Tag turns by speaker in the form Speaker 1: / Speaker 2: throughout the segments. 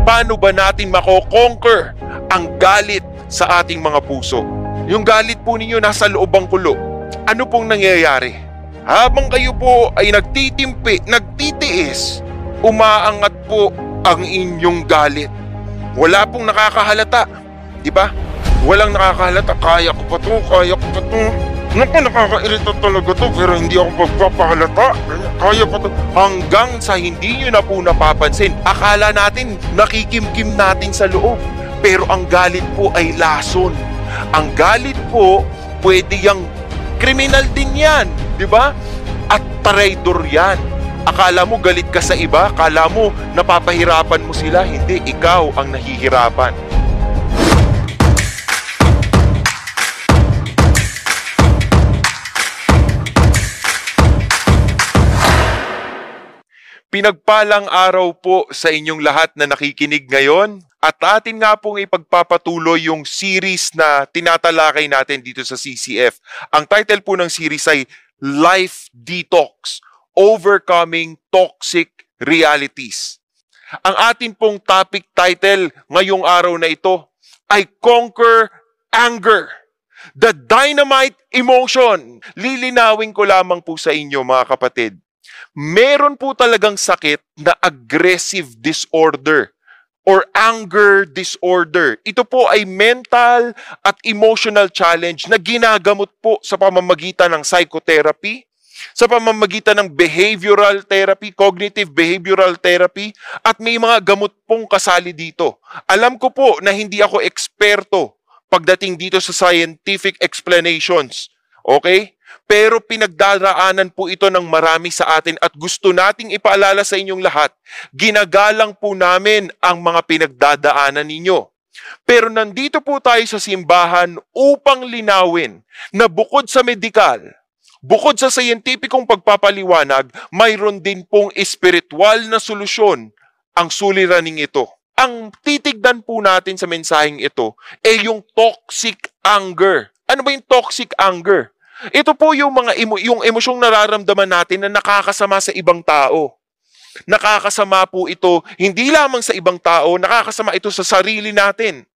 Speaker 1: Paano ba natin mako-conquer ang galit sa ating mga puso? Yung galit po ninyo nasa loob ang kulo. Ano pong nangyayari? Habang kayo po ay nagtitimpi, nagtitiis, umaangat po ang inyong galit. Wala pong nakakahalata, di ba? Walang nakakahalata, kaya ko pa to. Naku, nakakairita talaga to, pero hindi ako magpapahalata. Kaya pa to. Hanggang sa hindi nyo na po napapansin, akala natin, nakikimkim natin sa loob. Pero ang galit po ay lason. Ang galit po, pwede yang kriminal din yan, di ba? At traidor yan. Akala mo galit ka sa iba, akala mo napapahirapan mo sila, hindi, ikaw ang nahihirapan. Pinagpalang araw po sa inyong lahat na nakikinig ngayon at atin nga pong ipagpapatuloy yung series na tinatalakay natin dito sa CCF. Ang title po ng series ay Life Detox, Overcoming Toxic Realities. Ang atin pong topic title ngayong araw na ito ay Conquer Anger, the Dynamite Emotion. Lilinawin ko lamang po sa inyo mga kapatid. Meron po talagang sakit na aggressive disorder or anger disorder. Ito po ay mental at emotional challenge na ginagamot po sa pamamagitan ng psychotherapy, sa pamamagitan ng behavioral therapy, cognitive behavioral therapy, at may mga gamot pong kasali dito. Alam ko po na hindi ako eksperto pagdating dito sa scientific explanations. Okay? Pero pinagdaraanan po ito ng marami sa atin at gusto nating ipaalala sa inyong lahat, ginagalang po namin ang mga pinagdadaanan ninyo. Pero nandito po tayo sa simbahan upang linawin na bukod sa medikal, bukod sa scientificong pagpapaliwanag, mayroon din pong espiritual na solusyon ang suliraning ito. Ang titignan po natin sa mensaheng ito ay yung toxic anger. Ano ba yung toxic anger? Ito po yung mga yung emosyong nararamdaman natin na nakakasama sa ibang tao. Nakakasama po ito hindi lamang sa ibang tao, nakakasama ito sa sarili natin.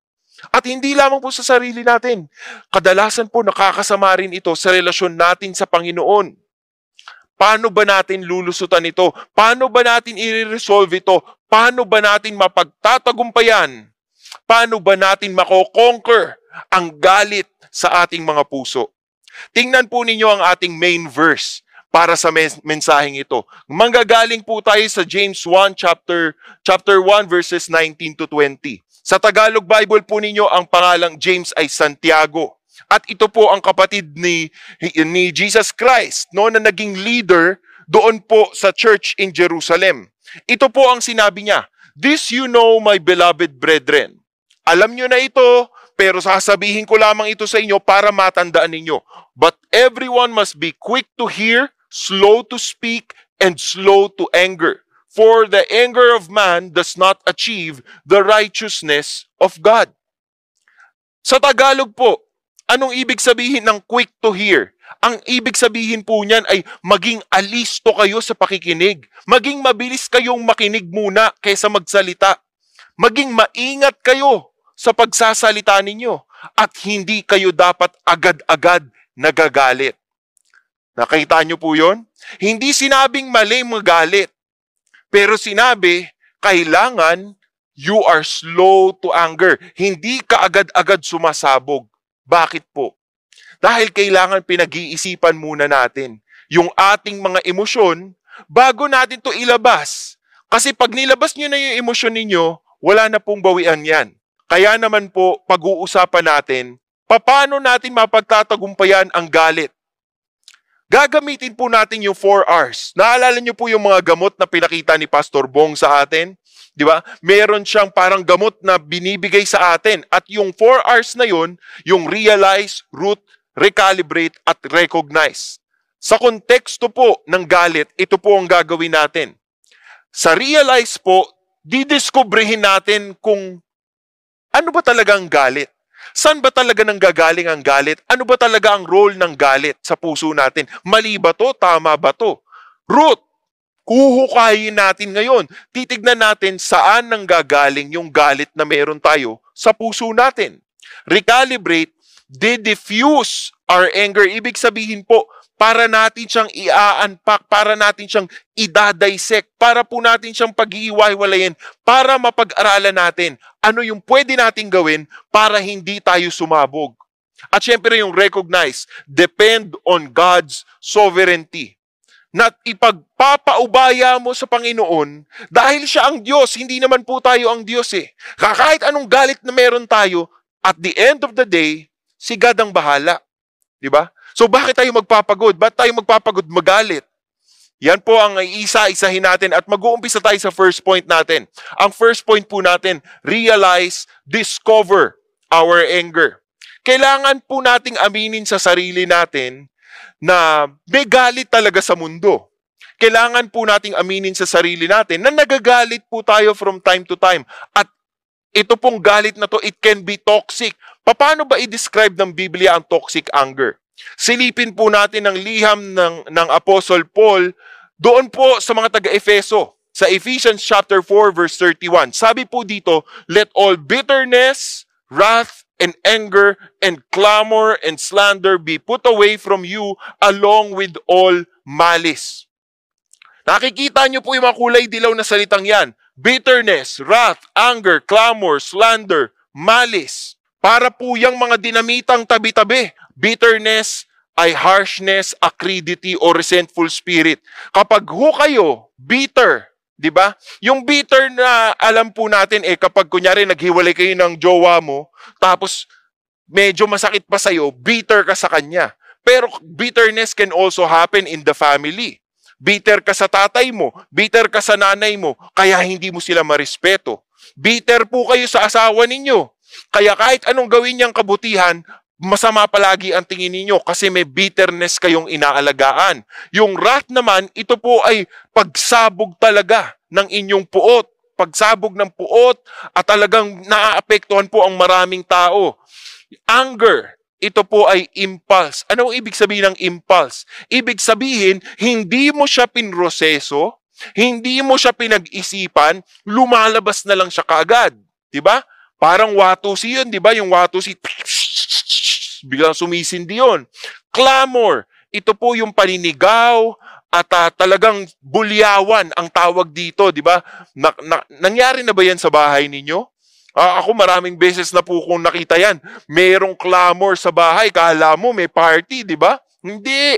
Speaker 1: At hindi lamang po sa sarili natin. Kadalasan po nakakasama rin ito sa relasyon natin sa Panginoon. Paano ba natin lulusutan ito? Paano ba natin i-resolve ito? Paano ba natin mapagtatagumpayan? Paano ba natin mako-conquer ang galit sa ating mga puso? Tingnan po ninyo ang ating main verse para sa mensaheng ito. Manggagaling po tayo sa James 1 chapter 1 verses 19 to 20. Sa Tagalog Bible po ninyo ang pangalang James ay Santiago. At ito po ang kapatid ni Jesus Christ, no, na naging leader doon po sa church in Jerusalem. Ito po ang sinabi niya, "This you know, my beloved brethren." Alam nyo na ito, pero sasabihin ko lamang ito sa inyo para matandaan ninyo. But everyone must be quick to hear, slow to speak, and slow to anger. For the anger of man does not achieve the righteousness of God. Sa Tagalog po, anong ibig sabihin ng quick to hear? Ang ibig sabihin po niyan ay maging alisto kayo sa pakikinig. Maging mabilis kayong makinig muna kaysa magsalita. Maging maingat kayo sa pagsasalita ninyo at hindi kayo dapat agad-agad nagagalit. Nakita niyo po yon? Hindi sinabing mali magalit, pero sinabi, kailangan you are slow to anger. Hindi ka agad-agad sumasabog. Bakit po? Dahil kailangan pinag-iisipan muna natin yung ating mga emosyon bago natin to ilabas. Kasi pag nilabas nyo na yung emosyon ninyo, wala na pong bawian yan. Kaya naman po, pag-uusapan natin, paano natin mapagtatagumpayan ang galit? Gagamitin po natin yung 4 R's. Naalala niyo po yung mga gamot na pinakita ni Pastor Bong sa atin? Di ba? Meron siyang parang gamot na binibigay sa atin. At yung 4 R's na yun, yung realize, root, recalibrate, at recognize. Sa konteksto po ng galit, ito po ang gagawin natin. Sa realize po, didiskubrihin natin kung ano ba talagang galit. Saan ba talaga nanggagaling ang galit? Ano ba talaga ang role ng galit sa puso natin? Mali ba to? Tama ba to? Root. Huhukayin natin ngayon. Titignan natin saan nanggagaling yung galit na meron tayo sa puso natin. Recalibrate, de-diffuse our anger. Ibig sabihin po, para natin siyang i-unpack, para natin siyang i-dissect, para po natin siyang pag-iiwalayin, para mapag-aralan natin ano yung pwede nating gawin para hindi tayo sumabog. At syempre yung recognize, depend on God's sovereignty. Na ipagpapaubaya mo sa Panginoon dahil siya ang Diyos, hindi naman po tayo ang Diyos eh. Kahit anong galit na meron tayo, at the end of the day, si God ang bahala. Diba? So bakit tayo magpapagod? Ba't tayo magpapagod magalit? Yan po ang isa-isahin natin at mag-uumpisa tayo sa first point natin. Ang first point po natin, realize, discover our anger. Kailangan po nating aminin sa sarili natin na may galit talaga sa mundo. Kailangan po nating aminin sa sarili natin na nagagalit po tayo from time to time. At ito pong galit na to, it can be toxic. Paano ba i-describe ng Biblia ang toxic anger? Silipin po natin ang liham ng Apostle Paul doon po sa mga taga-Efeso. Sa Ephesians chapter 4 verse 31. Sabi po dito, let all bitterness, wrath, and anger, and clamor, and slander be put away from you along with all malice. Nakikita niyo po yung mga kulay dilaw na salitang yan. Bitterness, wrath, anger, clamor, slander, malice. Para po yung mga dinamitang tabi-tabi. Bitterness ay harshness, acridity, o resentful spirit. Kapag kayo, bitter, di ba? Yung bitter na alam po natin kapag kunyari naghiwalay kayo ng jowa mo, tapos medyo masakit pa sa'yo, bitter ka sa kanya. Pero bitterness can also happen in the family. Bitter ka sa tatay mo, bitter ka sa nanay mo, kaya hindi mo sila marespeto. Bitter po kayo sa asawa ninyo. Kaya kahit anong gawin niyang kabutihan, masama palagi ang tingin ninyo kasi may bitterness kayong inaalagaan. Yung wrath naman, ito po ay pagsabog talaga ng inyong puot. Pagsabog ng puot at talagang naaapektuhan po ang maraming tao. Anger, ito po ay impulse. Ano ang ibig sabihin ng impulse? Ibig sabihin, hindi mo siya pinroseso, hindi mo siya pinag-isipan, lumalabas na lang siya kaagad. Diba? Parang watusi yun, diba? Yung watusi, biglang sumisindi yun. Clamor, ito po yung paninigaw at talagang bulyawan ang tawag dito, di ba? Nangyari na ba yan sa bahay ninyo? Ako maraming beses na po kung nakita yan. Merong clamor sa bahay, kala mo may party, di ba? Hindi.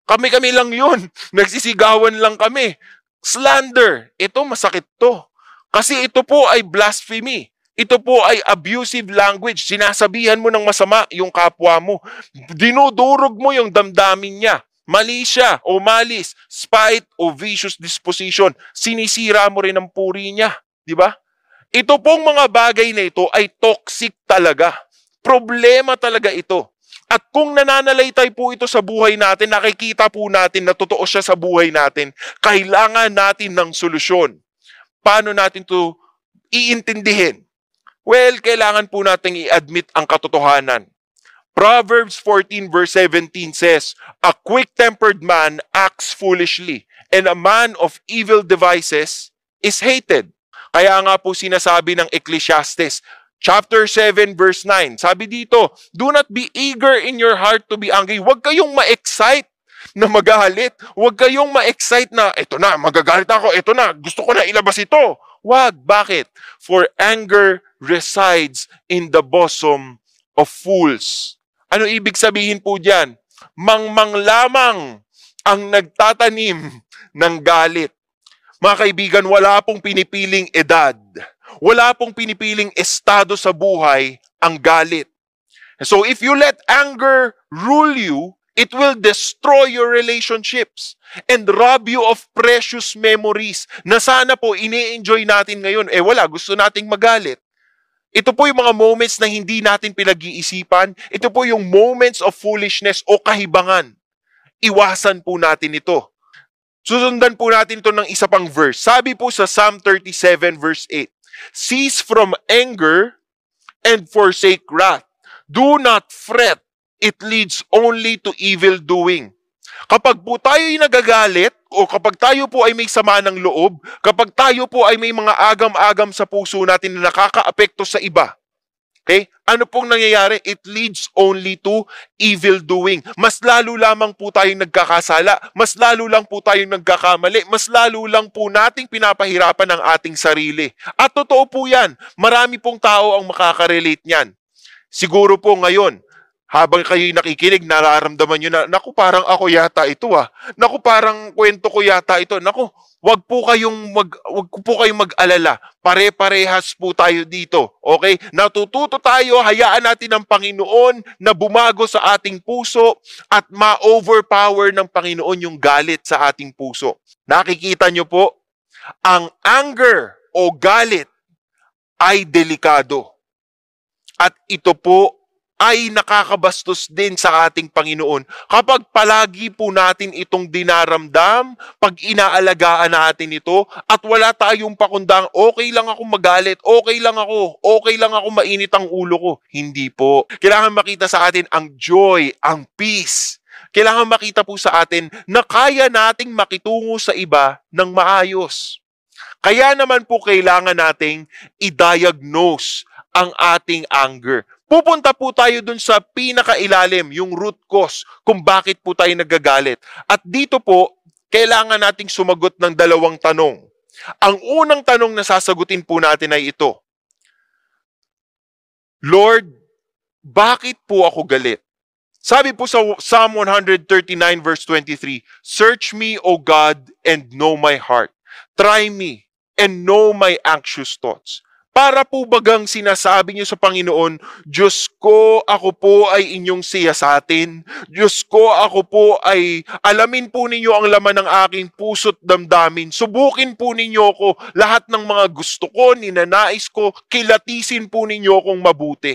Speaker 1: Kami-kami lang yun. Nagsisigawan lang kami. Slander, ito masakit to. Kasi ito po ay blasphemy. Ito po ay abusive language. Sinasabihan mo ng masama yung kapwa mo. Dinudurog mo yung damdamin niya. Mali siya o malis, spite o vicious disposition. Sinisira mo rin ang puri niya. Di ba? Ito pong mga bagay na ito ay toxic talaga. Problema talaga ito. At kung nananalaytay po ito sa buhay natin, nakikita po natin na totoo siya sa buhay natin, kailangan natin ng solusyon. Paano natin ito iintindihin? Well, kailangan po natin i-admit ang katotohanan. Proverbs 14 verse 17 says, a quick-tempered man acts foolishly, and a man of evil devices is hated. Kaya nga po sinasabi ng Ecclesiastes, chapter 7 verse 9, sabi dito, do not be eager in your heart to be angry. Huwag kayong ma-excite na magalit. Huwag kayong ma-excite na, eto na, magagalit ako, eto na, gusto ko na ilabas ito. Huwag. Bakit? For anger resides in the bosom of fools. Ano ibig sabihin po diyan? Mangmang lamang ang nagtatanim ng galit. Mga kaibigan, wala pong pinipiling edad. Wala pong pinipiling estado sa buhay ang galit. So if you let anger rule you, it will destroy your relationships and rob you of precious memories na sana po ini-enjoy natin ngayon. Wala, gusto nating magalit. Ito po yung mga moments na hindi natin pinag-iisipan. Ito po yung moments of foolishness o kahibangan. Iwasan po natin ito. Susundan po natin ito ng isa pang verse. Sabi po sa Psalm 37 verse 8, cease from anger and forsake wrath. Do not fret. It leads only to evil doing. Kapag po tayo ay nagagalit, o kapag tayo po ay may sama ng loob, kapag tayo po ay may mga agam-agam sa puso natin na nakakaapekto sa iba, okay? Ano pong nangyayari? It leads only to evil doing. Mas lalo lamang po tayong nagkakasala, mas lalo lang po tayong nagkakamali, mas lalo lang po nating pinapahirapan ang ating sarili. At totoo po yan, marami pong tao ang makaka-relate niyan. Siguro po ngayon, habang kayo'y nakikinig, nararamdaman nyo na, naku, parang ako yata ito ah. Naku, parang kwento ko yata ito. Naku, wag po kayong mag-alala. Pare-parehas po tayo dito. Okay? Natututo tayo, hayaan natin ang Panginoon na bumago sa ating puso at ma-overpower ng Panginoon yung galit sa ating puso. Nakikita nyo po, ang anger o galit ay delikado. At ito po ay nakakabastos din sa ating Panginoon kapag palagi po natin itong dinaramdam, pag inaalagaan natin ito, at wala tayong pakundang, okay lang ako magalit, okay lang ako mainit ang ulo ko. Hindi po. Kailangan makita sa atin ang joy, ang peace. Kailangan makita po sa atin na kaya nating makitungo sa iba ng maayos. Kaya naman po kailangan nating i-diagnose ang ating anger. Pupunta po tayo dun sa pinakailalim, yung root cause, kung bakit po tayo nagagalit. At dito po, kailangan nating sumagot ng dalawang tanong. Ang unang tanong na sasagutin po natin ay ito: Lord, bakit po ako galit? Sabi po sa Psalm 139 verse 23, Search me, O God, and know my heart. Try me and know my anxious thoughts. Para po bagang sinasabi niyo sa Panginoon, Diyos ko, ako po ay inyong siyasatin. Diyos ko, ako po ay alamin po ninyo ang laman ng aking puso't damdamin. Subukin po ninyo ako lahat ng mga gusto ko, ninanais ko, kilatisin po ninyo akong mabuti.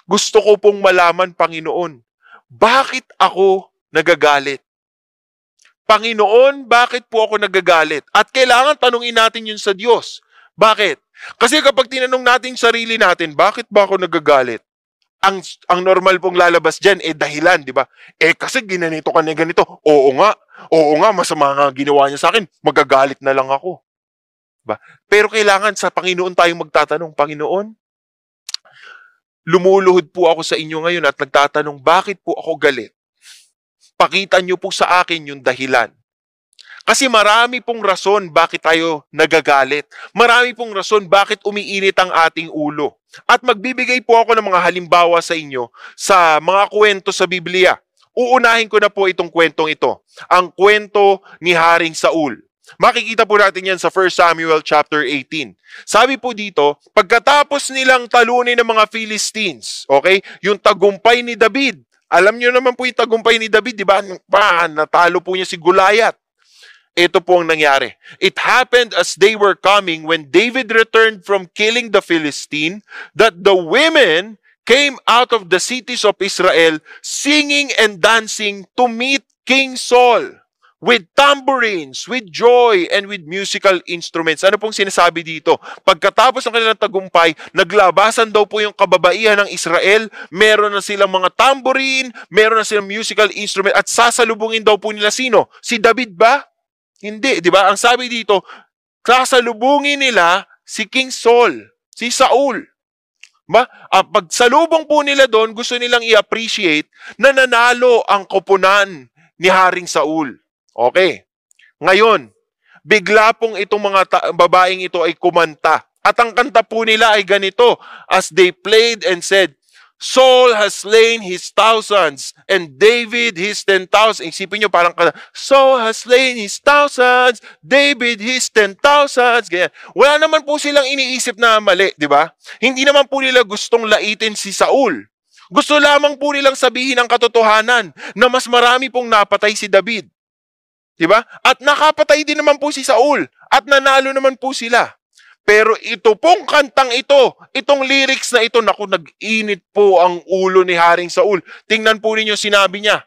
Speaker 1: Gusto ko pong malaman, Panginoon, bakit ako nagagalit? Panginoon, bakit po ako nagagalit? At kailangan tanungin natin yun sa Diyos. Bakit? Kasi kapag tinanong natin sarili natin, bakit ba ako nagagalit? Ang normal pong lalabas dyan, dahilan, di ba? Kasi ginanito ka na ganito. Oo nga, masama nga ginawa niya sa akin, magagalit na lang ako. Diba? Pero kailangan sa Panginoon tayong magtatanong, Panginoon, lumuluhod po ako sa inyo ngayon at nagtatanong, bakit po ako galit? Pakita niyo po sa akin yung dahilan. Kasi marami pong rason bakit tayo nagagalit. Marami pong rason bakit umiinit ang ating ulo. At magbibigay po ako ng mga halimbawa sa inyo sa mga kwento sa Biblia. Uunahin ko na po itong kwentong ito. Ang kwento ni Haring Saul. Makikita po natin yan sa 1 Samuel chapter 18. Sabi po dito, pagkatapos nilang talunin ng mga Philistines, okay, yung tagumpay ni David. Alam niyo naman po yung tagumpay ni David, di ba? Natalo po niya si Goliath. Ito po ang nangyari. It happened as they were coming when David returned from killing the Philistine that the women came out of the cities of Israel singing and dancing to meet King Saul with tambourines, with joy, and with musical instruments. Ano pong sinasabi dito? Pagkatapos ng kanilang tagumpay, naglabasan daw po yung kababaihan ng Israel, meron na silang mga tambourine, meron na silang musical instrument, at sasalubungin daw po nila sino? Si David ba? Hindi, di ba? Ang sabi dito, sasalubungin nila si King Saul, si Saul. Pagsalubong po nila doon, gusto nilang i-appreciate na nanalo ang koponan ni Haring Saul. Okay. Ngayon, bigla pong itong mga babaeng ito ay kumanta. At ang kanta po nila ay ganito, as they played and said, Saul has slain his thousands and David his 10,000. Isipin nyo parang Saul has slain his thousands, David his 10,000. Ganyan. Wala naman po silang iniisip na mali, di ba? Hindi naman po nila gustong laitin si Saul. Gusto lamang po nilang sabihin ang katotohanan na mas marami pong napatay si David. Di ba? At nakapatay din naman po si Saul at nanalo naman po sila. Pero ito pong kantang ito, itong lyrics na ito, naku, nag-init po ang ulo ni Haring Saul. Tingnan po ninyo sinabi niya.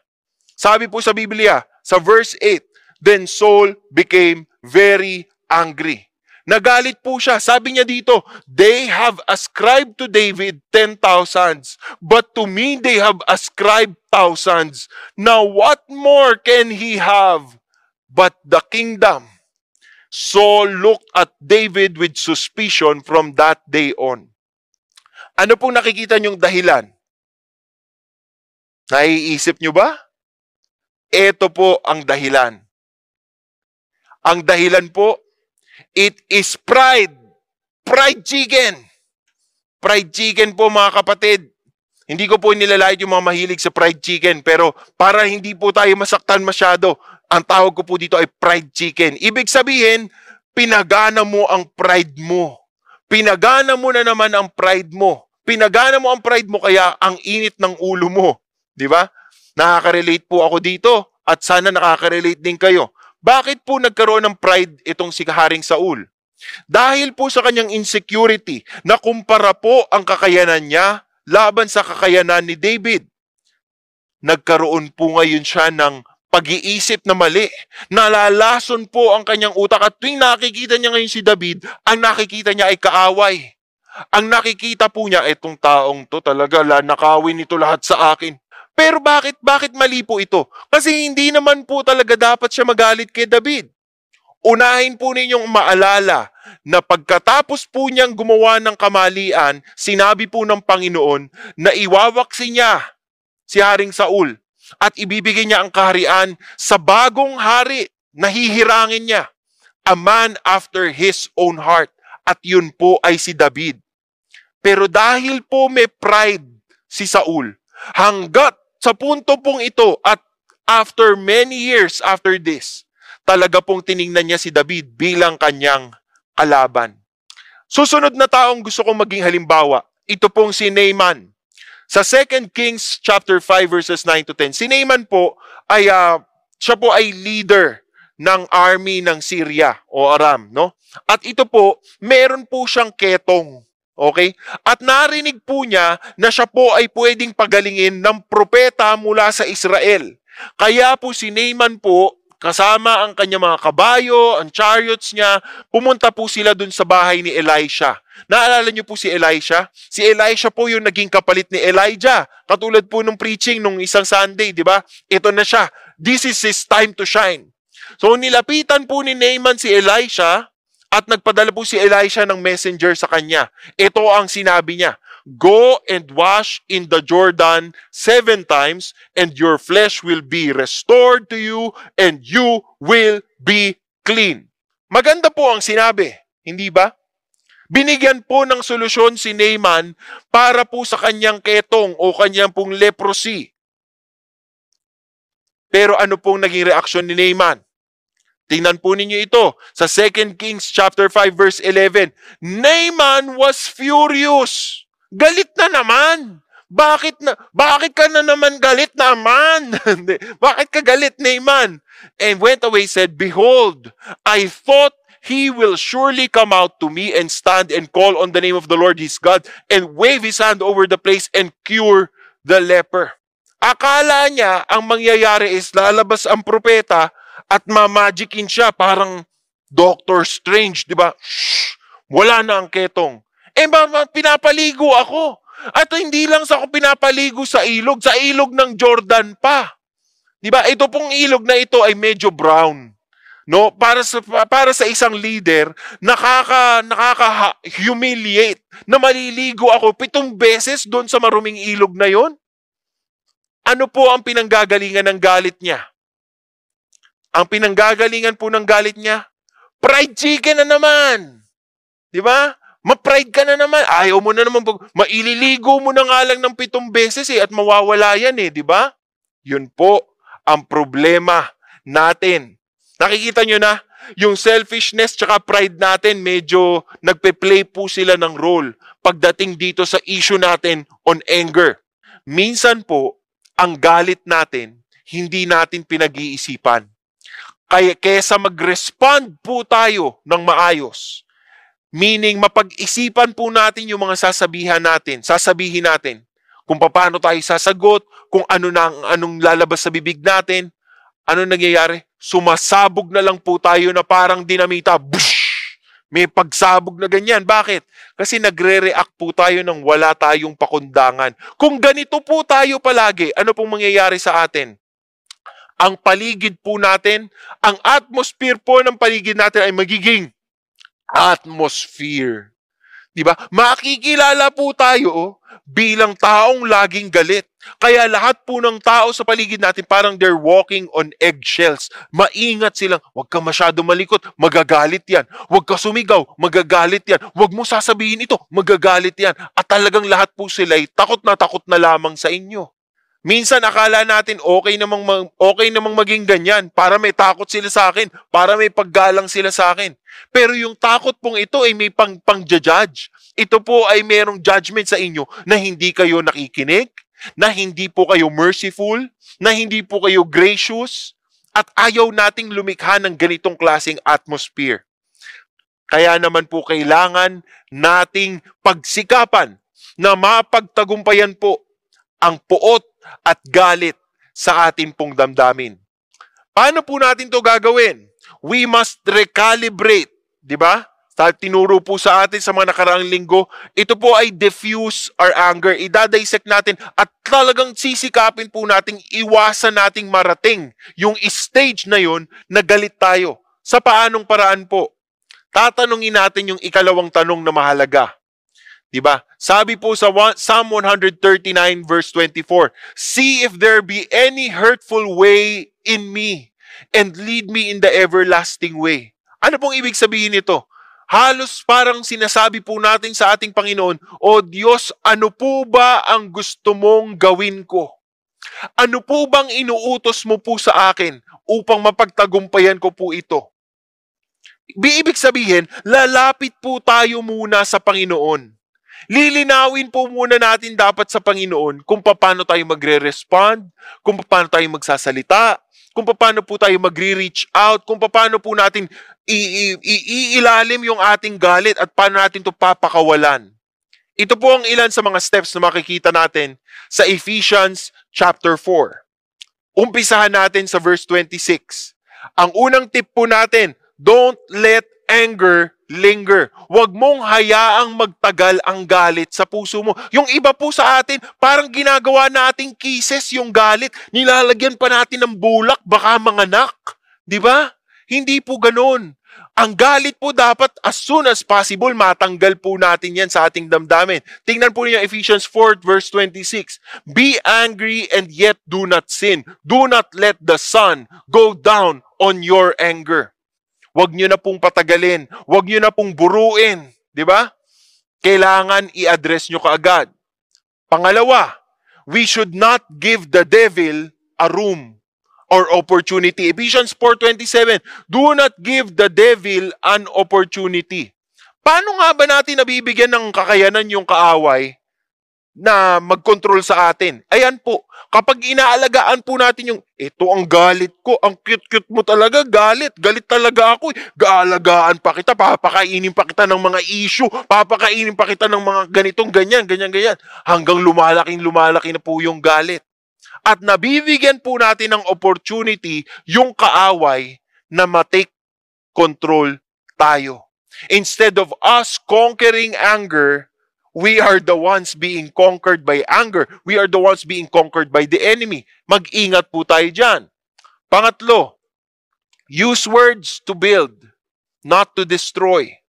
Speaker 1: Sabi po sa Biblia, sa verse 8, Then Saul became very angry. Nagalit po siya. Sabi niya dito, they have ascribed to David 10,000s, but to me they have ascribed thousands. Now what more can he have but the kingdom? Saul looked at David with suspicion from that day on. Ano pong nakikita niyong dahilan? Naiisip niyo ba? Ito po ang dahilan. Ang dahilan po, it is pride. Pride chicken. Fried chicken po mga kapatid. Hindi ko po nilalait yung mga mahilig sa fried chicken, pero para hindi po tayo masaktan masyado, ang tawag ko po dito ay fried chicken. Ibig sabihin, pinagana mo ang pride mo. Pinagana mo na naman ang pride mo. Pinagana mo ang pride mo kaya ang init ng ulo mo. Di ba? Nakaka-relate po ako dito at sana nakaka-relate din kayo. Bakit po nagkaroon ng pride itong si Haring Saul? Dahil po sa kanyang insecurity na kumpara po ang kakayanan niya laban sa kakayanan ni David. Nagkaroon po ngayon siya ng pag-iisip na mali. Nalalason po ang kanyang utak at tuwing nakikita niya ngayon si David, ang nakikita niya ay kaaway. Ang nakikita po niya, itong taong to talaga, nakawin nito lahat sa akin. Pero bakit mali po ito? Kasi hindi naman po talaga dapat siya magalit kay David. Unahin po ninyong maalala na pagkatapos po niyang gumawa ng kamalian, sinabi po ng Panginoon na iwawaksi niya si Haring Saul at ibibigay niya ang kaharian sa bagong hari na hihirangin niya. A man after his own heart. At yun po ay si David. Pero dahil po may pride si Saul, hanggat sa punto pong ito at after many years after this, talaga pong tiningnan niya si David bilang kanyang kalaban. Susunod na taong gusto kong maging halimbawa, ito pong si Naaman. Sa 2 Kings chapter 5 verses 9 to 10, si Naaman po ay siya po ay leader ng army ng Syria o Aram, no? At ito po, meron po siyang ketong. Okay? At narinig po niya na siya po ay pwedeng pagalingin ng propeta mula sa Israel. Kaya po si Naaman po, kasama ang kanyang mga kabayo, ang chariots niya, pumunta po sila dun sa bahay ni Elisha. Naalala niyo po si Elisha? Si Elisha po yung naging kapalit ni Elijah. Katulad po nung preaching nung isang Sunday, di ba? Ito na siya. This is his time to shine. So nilapitan po ni Naaman si Elisha, at nagpadala po si Elisha ng messenger sa kanya. Ito ang sinabi niya, go and wash in the Jordan 7 times, and your flesh will be restored to you, and you will be clean. Maganda po ang sinabi, hindi ba? Binigyan po ng solusyon si Naaman para po sa kanyang ketong o kanyang pong leprosy. Pero ano pong naging reaksyon ni Naaman? Tingnan po ninyo ito sa 2 Kings chapter 5 verse 11. Naaman was furious. Galit na naman. Bakit ka na naman galit naman? Bakit ka galit, Naaman? And went away, said, behold, I thought he will surely come out to me and stand and call on the name of the Lord his God and wave his hand over the place and cure the leper. Akala niya ang mangyayari is lalabas ang propeta at mamagicin siya, parang Doctor Strange, di ba? Wala na ang ketong. Pinapaligo ako. At hindi lang sa ako pinapaligo sa ilog ng Jordan pa. Di ba? Ito pong ilog na ito ay medyo brown. No, para sa isang leader, nakaka-humiliate na maliligo ako 7 beses doon sa maruming ilog na yon. Ano po ang pinanggagalingan ng galit niya? Ang pinanggagalingan po ng galit niya, fried chicken na naman. Di ba? Ma-pride ka na naman. Ayaw mo na naman. Maililigo mo na nga lang ng 7 beses at mawawala yan di ba? Yun po ang problema natin. Nakikita nyo na, yung selfishness tsaka pride natin, medyo nagpe-play po sila ng role pagdating dito sa issue natin on anger. Minsan po, ang galit natin, hindi natin pinag-iisipan. Kaysa mag-respond po tayo ng maayos. Meaning, mapag-isipan po natin yung mga sasabihin natin. Kung paano tayo sasagot, kung anong lalabas sa bibig natin, ano nangyayari? Sumasabog na lang po tayo na parang dinamita. Bush! May pagsabog na ganyan. Bakit? Kasi nagre-react po tayo ng wala tayong pakundangan. Kung ganito po tayo palagi, ano pong mangyayari sa atin? Ang paligid po natin, ang atmosphere po ng paligid natin ay magiging atmosphere. Diba? Makikilala po tayo bilang taong laging galit. Kaya lahat po ng tao sa paligid natin parang they're walking on eggshells. Maingat silang, huwag ka masyado malikot, magagalit yan. Huwag ka sumigaw, magagalit yan. Huwag mo sasabihin ito, magagalit yan. At talagang lahat po sila ay takot na lamang sa inyo. Minsan akala natin okay namang maging ganyan para may takot sila sa akin, para may paggalang sila sa akin. Pero yung takot pong ito ay may pang-judge. Ito po ay merong judgment sa inyo na hindi kayo nakikinig, na hindi po kayo merciful, na hindi po kayo gracious, at ayaw nating lumikha ng ganitong klaseng atmosphere. Kaya naman po kailangan nating pagsikapan na mapagtagumpayan po ang puot at galit sa ating pong damdamin. Paano po natin to gagawin? We must recalibrate, di ba? Tinuro po sa atin sa mga nakaraang linggo, ito po ay diffuse our anger. Idadissect natin at talagang sisikapin po nating iwasan nating marating yung stage na yon na galit tayo. Sa paanong paraan po? Tatanungin natin yung ikalawang tanong na mahalaga. Diba? Sabi po sa Psalm 139 verse 24, "See if there be any hurtful way in me, and lead me in the everlasting way." Ano pong ibig sabihin nito? Halos parang sinasabi po natin sa ating Panginoon, "O Diyos, ano po ba ang gusto mong gawin ko? Ano po bang inuutos mo po sa akin upang mapagtagumpayan ko po ito?" Ibig sabihin, lalapit po tayo muna sa Panginoon. Lilinawin po muna natin dapat sa Panginoon kung paano tayo magre-respond, kung paano tayo magsasalita, kung paano po tayo magre-reach out, kung paano po natin iilalim yung ating galit at paano natin ito papakawalan. Ito po ang ilan sa mga steps na makikita natin sa Ephesians chapter 4. Umpisahan natin sa verse 26. Ang unang tip po natin, don't let anger linger. Huwag mong hayaang magtagal ang galit sa puso mo. Yung iba po sa atin, parang ginagawa nating kisses yung galit. Nilalagyan pa natin ng bulak, baka manganak. Di ba? Hindi po ganun. Ang galit po dapat as soon as possible, matanggal po natin yan sa ating damdamin. Tingnan po niyo Ephesians 4 verse 26. "Be angry and yet do not sin. Do not let the sun go down on your anger." Huwag nyo na pong patagalin. Huwag nyo na pong buruin. Di ba? Kailangan i-address nyo kaagad. Pangalawa, we should not give the devil a room or opportunity. Ephesians 4:27, "Do not give the devil an opportunity." Paano nga ba natin nabibigyan ng kakayanan yung kaaway na mag-control sa atin? Ayan po, kapag inaalagaan po natin yung, ito ang galit ko, ang cute-cute mo talaga, galit talaga ako. Gaalagaan pa kita, papakainin pa kita ng mga issue, papakainin pa kita ng mga ganitong ganyan. Hanggang lumalaki na po yung galit. At nabibigyan po natin ng opportunity yung kaaway na ma-take control tayo. Instead of us conquering anger, we are the ones being conquered by anger. We are the ones being conquered by the enemy. Mag-ingat po tayo dyan. Pangatlo, use words to build, not to destroy.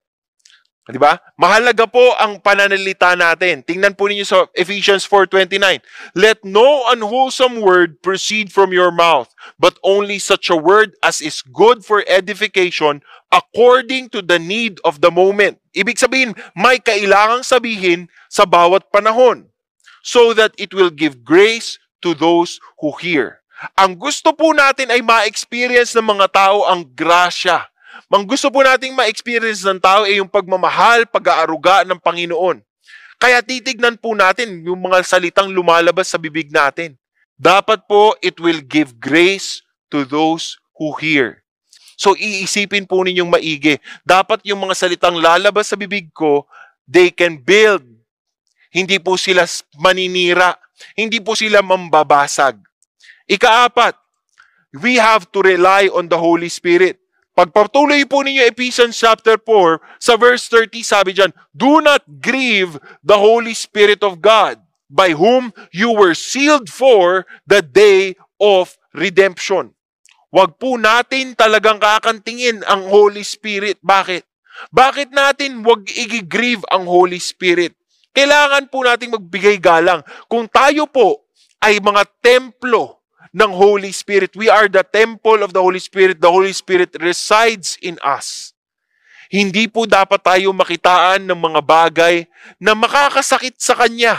Speaker 1: Diba? Mahalaga po ang pananalita natin. Tingnan po ninyo sa Ephesians 4:29. "Let no unwholesome word proceed from your mouth, but only such a word as is good for edification according to the need of the moment." Ibig sabihin, may kailangang sabihin sa bawat panahon so that it will give grace to those who hear. Ang gusto po natin ay ma-experience ng mga tao ang grasya. Ang gusto po nating ma-experience ng tao ay yung pagmamahal, pag-aaruga ng Panginoon. Kaya titignan po natin yung mga salitang lumalabas sa bibig natin. Dapat po, it will give grace to those who hear. So iisipin po ninyong maigi. Dapat yung mga salitang lalabas sa bibig ko, they can build. Hindi po sila maninira. Hindi po sila mambabasag. Ikaapat, we have to rely on the Holy Spirit. Pagpatuloy po ninyo Ephesians chapter 4, sa verse 30, sabi dyan, do not grieve the Holy Spirit of God, by whom you were sealed for the day of redemption. Wag po natin talagang kakantingin ang Holy Spirit. Bakit? Bakit natin wag i-grieve ang Holy Spirit? Kailangan po nating magbigay galang. Kung tayo po ay mga templo ng Holy Spirit, we are the temple of the Holy Spirit. The Holy Spirit resides in us. Hindi po dapat tayo makitaan ng mga bagay na makakasakit sa Kanya.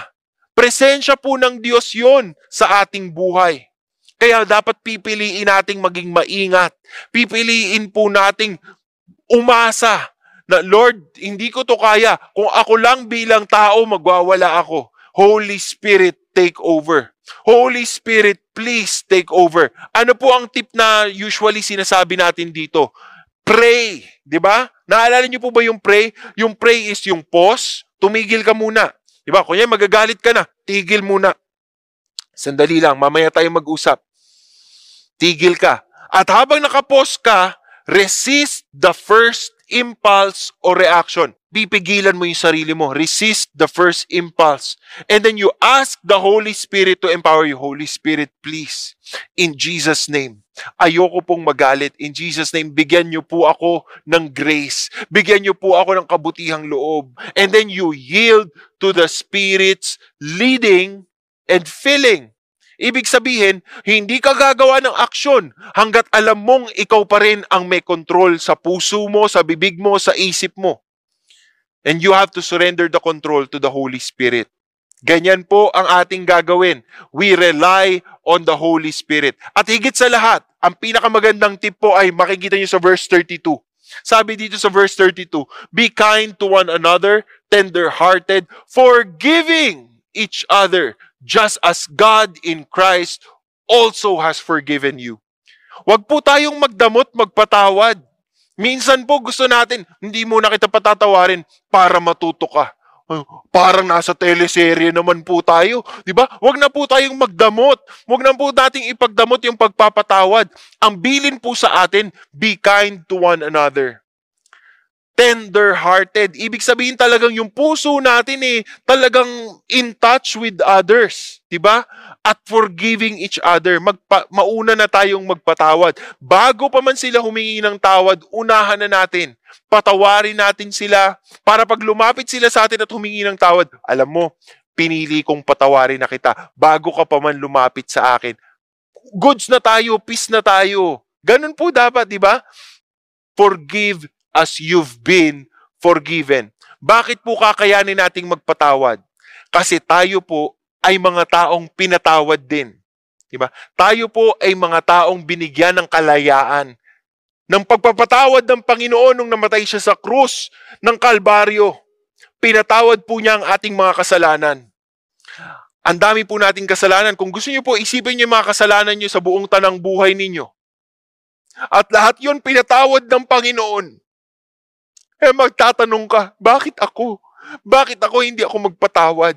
Speaker 1: Presensya po ng Diyos yon sa ating buhay. Kaya dapat pipiliin nating maging maingat. Pipiliin po nating umasa na, Lord, hindi ko to kaya. Kung ako lang bilang tao, magwawala ako. Holy Spirit, take over. Holy Spirit, please take over. Ano po ang tip na usually sinasabi natin dito? Pray. Diba? Naalala niyo po ba yung pray? Yung pray is yung pause. Tumigil ka muna. Diba? Kunya magagalit ka na. Tigil muna. Sandali lang. Mamaya tayo mag-usap. Tigil ka. At habang nakapause ka, resist the first impulse or reaction. Pipigilan mo yung sarili mo. Resist the first impulse. And then you ask the Holy Spirit to empower you. Holy Spirit, please, in Jesus' name, ayoko pong magalit. In Jesus' name, bigyan niyo po ako ng grace. Bigyan niyo po ako ng kabutihang loob. And then you yield to the Spirit's leading and filling. Ibig sabihin, hindi ka gagawa ng aksyon hanggat alam mong ikaw pa rin ang may control sa puso mo, sa bibig mo, sa isip mo. And you have to surrender the control to the Holy Spirit. Ganyan po ang ating gagawin. We rely on the Holy Spirit. At higit sa lahat, ang pinakamagandang tip po ay makikita niyo sa verse 32. Sabi dito sa verse 32, be kind to one another, tender-hearted, forgiving each other, just as God in Christ also has forgiven you. Huwag po tayong magdamot, magpatawad. Minsan po gusto natin, hindi muna kita patatawarin para matuto ka. Parang nasa teleserye naman po tayo. Diba? Huwag na po tayong magdamot. Huwag na po nating ipagdamot yung pagpapatawad. Ang bilin po sa atin, be kind to one another. Tender-hearted. Ibig sabihin talagang yung puso natin talagang in touch with others. Diba? At forgiving each other. Mauna na tayong magpatawad. Bago pa man sila humingi ng tawad, unahan na natin. Patawarin natin sila para pag lumapit sila sa atin at humingi ng tawad, alam mo, pinili kong patawarin na kita bago ka pa man lumapit sa akin. Goods na tayo, peace na tayo. Ganun po dapat, diba? Forgive as you've been forgiven. Bakit po kakayanin nating magpatawad? Kasi tayo po ay mga taong pinatawad din. Diba? Tayo po ay mga taong binigyan ng kalayaan. Ng pagpapatawad ng Panginoon nung namatay siya sa krus ng Kalbaryo. Pinatawad po niya ang ating mga kasalanan. Ang dami po nating kasalanan. Kung gusto niyo po, isipin niyo yung mga kasalanan niyo sa buong tanang buhay ninyo. At lahat yon pinatawad ng Panginoon. Magtatanong ka, bakit ako? Bakit ako hindi ako magpatawad?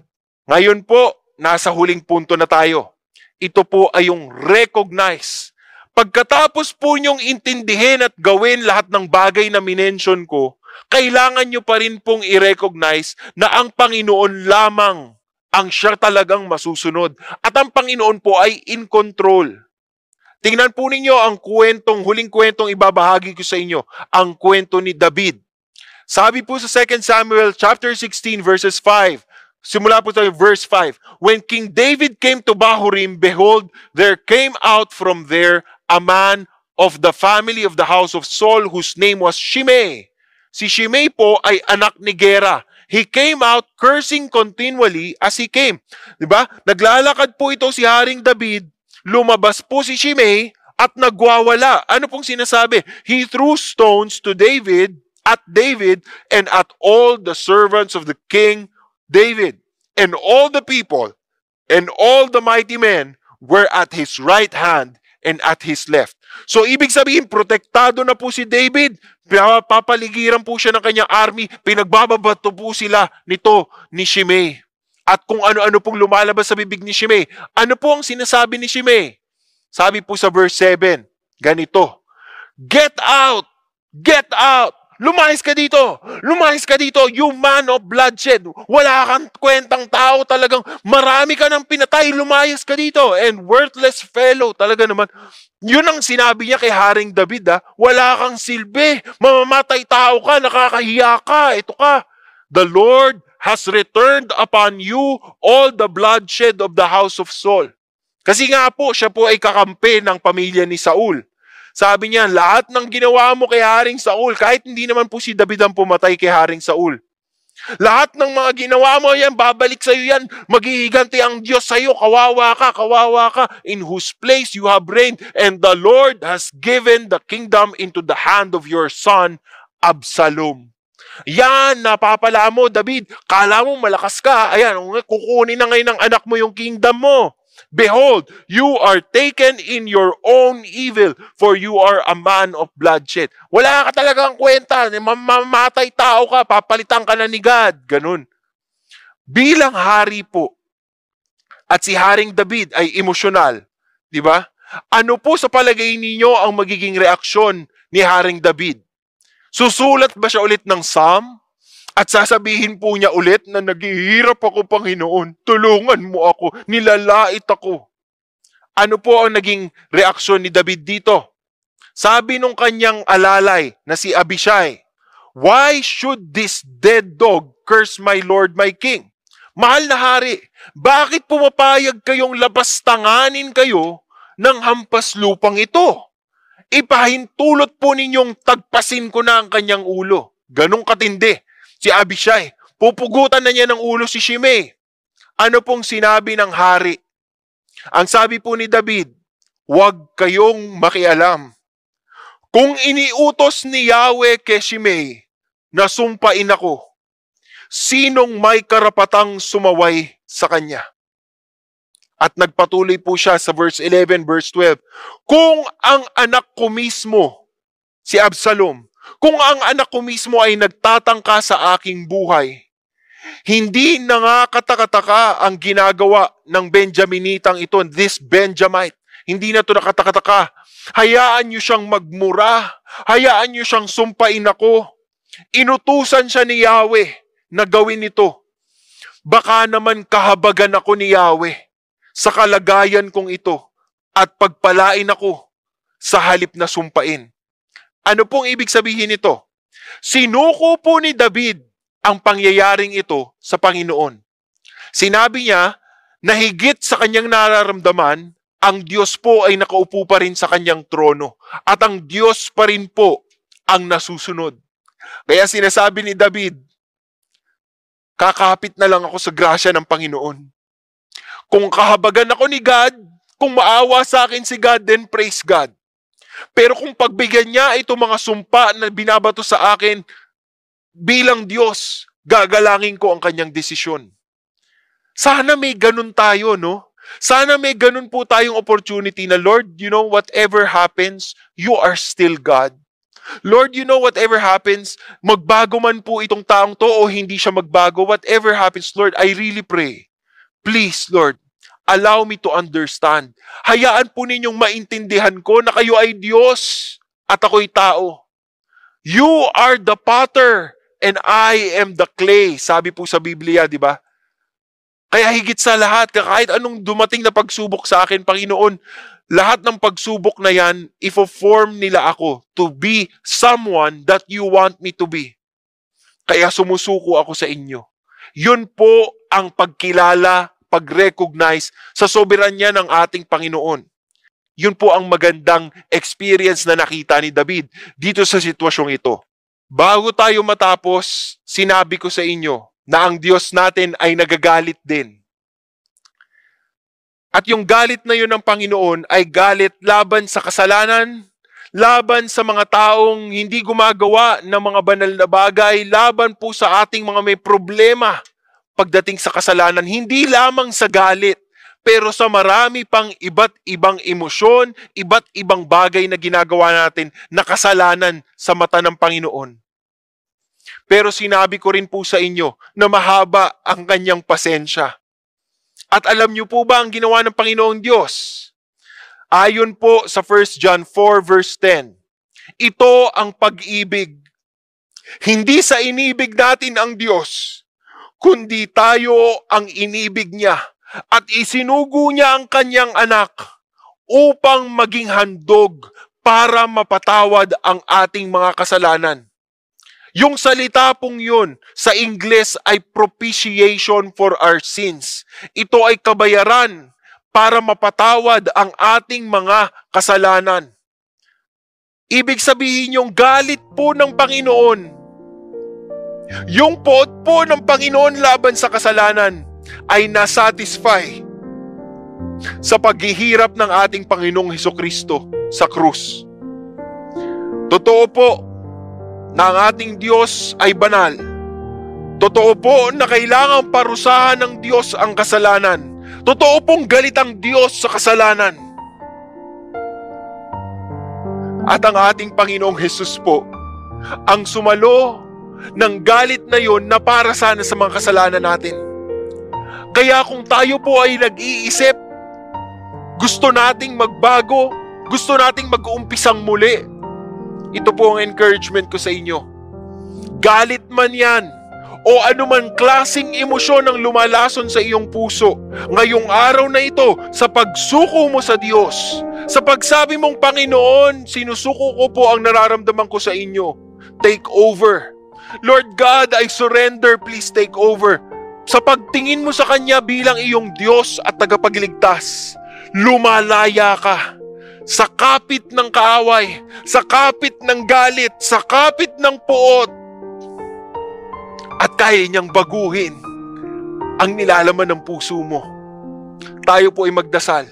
Speaker 1: Ngayon po, nasa huling punto na tayo. Ito po ay yung recognize. Pagkatapos po niyong intindihin at gawin lahat ng bagay na minention ko, kailangan niyo pa rin pong i-recognize na ang Panginoon lamang ang siya talagang masusunod. At ang Panginoon po ay in control. Tingnan po ninyo ang huling kwentong ibabahagi ko sa inyo, ang kwento ni David. Sabi po sa 2 Samuel chapter 16 verses 5, simula po tayo verse 5, when King David came to Bahurim, behold, there came out from there a man of the family of the house of Saul whose name was Shimei. Si Shimei po ay anak ni Gera. He came out cursing continually as he came. Diba? Naglalakad po ito si Haring David, lumabas po si Shimei at nagwawala. Ano pong sinasabi? He threw stones to David and at all the servants of the king David. And all the people and all the mighty men were at his right hand and at his left. So, ibig sabihin, protektado na po si David. Papaligiran po siya ng kanyang army. Pinagbababato po sila ni Shimei. At kung ano-ano pong lumalabas sa bibig ni Shimei. Ano po ang sinasabi ni Shimei? Sabi po sa verse 7, ganito, get out Get out! Lumayas ka dito! Lumayas ka dito! You man of bloodshed! Wala kang kwentang tao talagang marami ka ng pinatay. Lumayas ka dito! And worthless fellow talaga naman. Yun ang sinabi niya kay Haring David. Wala kang silbi. Mamamatay tao ka. Nakakahiya ka. Ito ka. The Lord has returned upon you all the bloodshed of the house of Saul. Kasi nga po, siya po ay kakampi ng pamilya ni Saul. Sabi niya, lahat ng ginawa mo kay Haring Saul, kahit hindi naman po si David ang pumatay kay Haring Saul. Lahat ng mga ginawa mo yan, babalik sa iyo yan, maghihiganti ang Diyos sa iyo, kawawa ka, in whose place you have reigned, and the Lord has given the kingdom into the hand of your son, Absalom. Yan, napapala mo, David, kala mo malakas ka, ayan, kukunin na ngayon ng anak mo yung kingdom mo. Behold, you are taken in your own evil, for you are a man of bloodshed. Wala ka talagang kwenta, mamamatay tao ka, papalitan ka na ni God. Ganun. Bilang hari po, at si Haring David ay emosyonal, di ba? Ano po sa palagay ninyo ang magiging reaksyon ni Haring David? Susulat ba siya ulit ng psalm? At sasabihin po niya ulit na naghihirap ako, Panginoon, tulungan mo ako, nilalait ako. Ano po ang naging reaksyon ni David dito? Sabi nung kanyang alalay na si Abishai, why should this dead dog curse my Lord, my King? Mahal na hari, bakit pumapayag kayong labastanganin kayo ng hampas lupang ito? Ipahintulot po ninyong tagpasin ko na ang kanyang ulo. Ganong katindi. Si Abishai, pupugutan na niya ng ulo si Shimei. Ano pong sinabi ng hari? Ang sabi po ni David, huwag kayong makialam. Kung iniutos ni Yahweh kay Shimei na sumpain ako, sinong may karapatang sumaway sa kanya? At nagpatuloy po siya sa verse 11, verse 12. Kung ang anak ko mismo, si Absalom, kung ang anak ko mismo ay nagtatangka sa aking buhay, hindi nakakataka ang ginagawa ng Benjaminitang ito, this Benjamite. Hindi na ito nakataka. Hayaan niyo siyang magmura. Hayaan niyo siyang sumpain ako. Inutusan siya ni Yahweh na gawin ito. Baka naman kahabagan ako ni Yahweh sa kalagayan kong ito at pagpalain ako sa halip na sumpain. Ano pong ibig sabihin nito? Sinuko po ni David ang pangyayaring ito sa Panginoon. Sinabi niya na higit sa kanyang nararamdaman, ang Diyos po ay nakaupo pa rin sa kanyang trono. At ang Diyos pa rin po ang nasusunod. Kaya sinasabi ni David, kakapit na lang ako sa grasya ng Panginoon. Kung kahabagan ako ni God, kung maawa sa akin si God, then praise God. Pero kung pagbigyan niya itong mga sumpa na binabato sa akin, bilang Diyos, gagalangin ko ang kanyang desisyon. Sana may ganun tayo, no? Sana may ganun po tayong opportunity na, Lord, you know, whatever happens, you are still God. Lord, you know, whatever happens, magbago man po itong taong to o hindi siya magbago, whatever happens, Lord, I really pray. Please, Lord, allow me to understand. Hayaan po ninyong maintindihan ko na kayo ay Diyos at ako'y tao. You are the potter and I am the clay. Sabi po sa Biblia, di ba? Kaya higit sa lahat, kahit anong dumating na pagsubok sa akin, Panginoon, lahat ng pagsubok na yan, ifo-form nila ako to be someone that you want me to be. Kaya sumusuko ako sa inyo. Yun po ang pagkilala, pag-recognize sa soberanya ng ating Panginoon. Yun po ang magandang experience na nakita ni David dito sa sitwasyong ito. Bago tayo matapos, sinabi ko sa inyo na ang Diyos natin ay nagagalit din. At yung galit na yun ng Panginoon ay galit laban sa kasalanan, laban sa mga taong hindi gumagawa ng mga banal na bagay, laban po sa ating mga may problema pagdating sa kasalanan, hindi lamang sa galit, pero sa marami pang iba't ibang emosyon, iba't ibang bagay na ginagawa natin na kasalanan sa mata ng Panginoon. Pero sinabi ko rin po sa inyo na mahaba ang kanyang pasensya. At alam niyo po ba ang ginawa ng Panginoong Diyos? Ayon po sa 1 John 4 verse 10, Ito ang pag-ibig. Hindi sa inibig natin ang Diyos, kundi tayo ang inibig niya at isinugo niya ang kanyang anak upang maging handog para mapatawad ang ating mga kasalanan. Yung salita pong yun sa Ingles ay propitiation for our sins. Ito ay kabayaran para mapatawad ang ating mga kasalanan. Ibig sabihin yung galit po ng Panginoon, yung poot po ng Panginoon laban sa kasalanan ay nasatisfy sa paghihirap ng ating Panginoong Hesukristo sa krus. Totoo po na ang ating Diyos ay banal. Totoo po na kailangang parusahan ng Diyos ang kasalanan. Totoo pong galit ang Diyos sa kasalanan. At ang ating Panginoong Hesus po, ang sumalo ng galit na yon na para sana sa mga kasalanan natin. Kaya kung tayo po ay nag-iisip, gusto nating magbago, gusto nating mag-uumpisang muli, ito po ang encouragement ko sa inyo. Galit man yan, o anuman klaseng emosyon ang lumalason sa iyong puso, ngayong araw na ito, sa pagsuko mo sa Diyos, sa pagsabi mong, Panginoon, sinusuko ko po ang nararamdaman ko sa inyo. Take over. Lord God, I surrender, please take over. Sa pagtingin mo sa Kanya bilang iyong Diyos at tagapagligtas, lumalaya ka sa kapit ng kaaway, sa kapit ng galit, sa kapit ng puot, at kaya niyang baguhin ang nilalaman ng puso mo. Tayo po ay magdasal.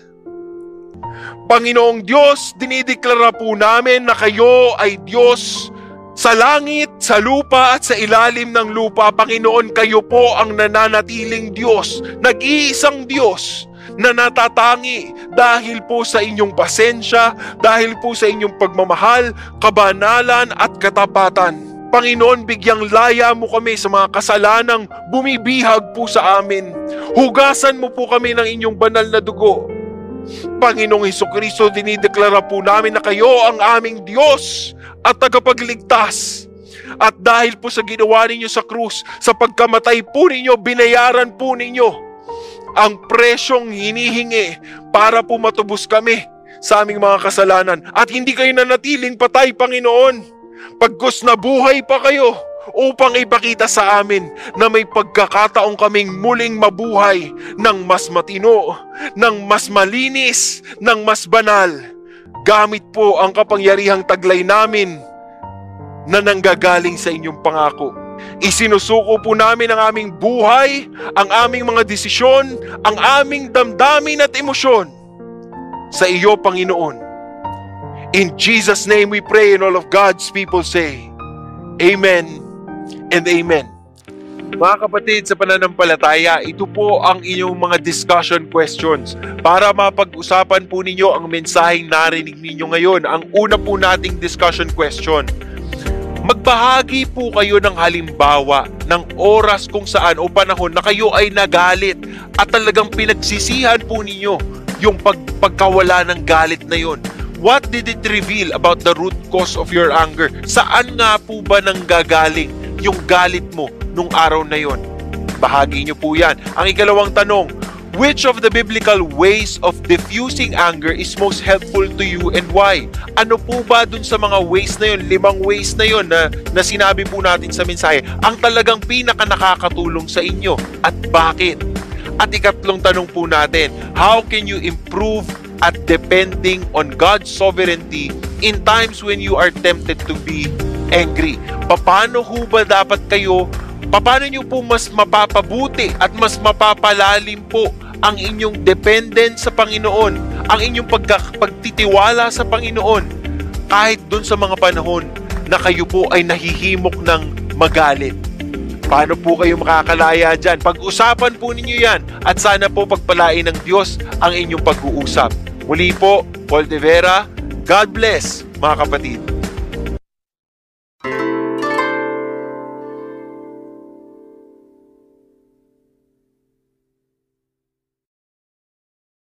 Speaker 1: Panginoong Diyos, dinideklara po namin na kayo ay Diyos sa langit, sa lupa at sa ilalim ng lupa. Panginoon, kayo po ang nananatiling Diyos, nag-iisang Diyos na natatangi dahil po sa inyong pasensya, dahil po sa inyong pagmamahal, kabanalan at katapatan. Panginoon, bigyang laya mo kami sa mga kasalanang bumibihag po sa amin. Hugasan mo po kami ng inyong banal na dugo. Panginoong Hesukristo, dinideklara po namin na kayo ang aming Diyos at tagapagligtas. At dahil po sa ginawa ninyo sa krus, sa pagkamatay po ninyo, binayaran po ninyo ang presyong hinihingi para po matubos kami sa aming mga kasalanan. At hindi kayo nanatiling patay, Panginoon. Pagkus nabuhay pa kayo upang ipakita sa amin na may pagkakataong kaming muling mabuhay ng mas matino, ng mas malinis, ng mas banal. Gamit po ang kapangyarihang taglay namin na nanggagaling sa inyong pangako. Isinusuko po namin ang aming buhay, ang aming mga desisyon, ang aming damdamin at emosyon sa iyo, Panginoon. In Jesus' name we pray, and all of God's people say, Amen and Amen. Mga kapatid, sa pananampalataya, ito po ang inyong mga discussion questions para mapag-usapan po ninyo ang mensaheng narinig ninyo ngayon. Ang una po nating discussion question, magbahagi po kayo ng halimbawa ng oras kung saan o panahon na kayo ay nagalit at talagang pinagsisihan po ninyo yung pagkawala ng galit na yon. What did it reveal about the root cause of your anger? Saan nga po ba nanggagaling yung galit mo nung araw na yon? Bahagi nyo po yan. Ang ikalawang tanong, which of the biblical ways of diffusing anger is most helpful to you and why? Ano po ba dun sa mga ways na yun, 5 ways na yun na sinabi po natin sa mensahe, ang talagang pinaka nakakatulong sa inyo at bakit? At ikatlong tanong po natin, how can you improve at depending on God's sovereignty in times when you are tempted to be angry? Paano ho ba dapat kayo, paano nyo po mas mapapabuti at mas mapapalalim po ang inyong dependence sa Panginoon, ang inyong pagtitiwala sa Panginoon, kahit dun sa mga panahon na kayo po ay nahihimok ng magalit? Paano po kayo makakalaya dyan? Pag-usapan po ninyo yan at sana po pagpalain ng Diyos ang inyong pag-uusap. Muli po, Paul De Vera, God bless mga kapatid.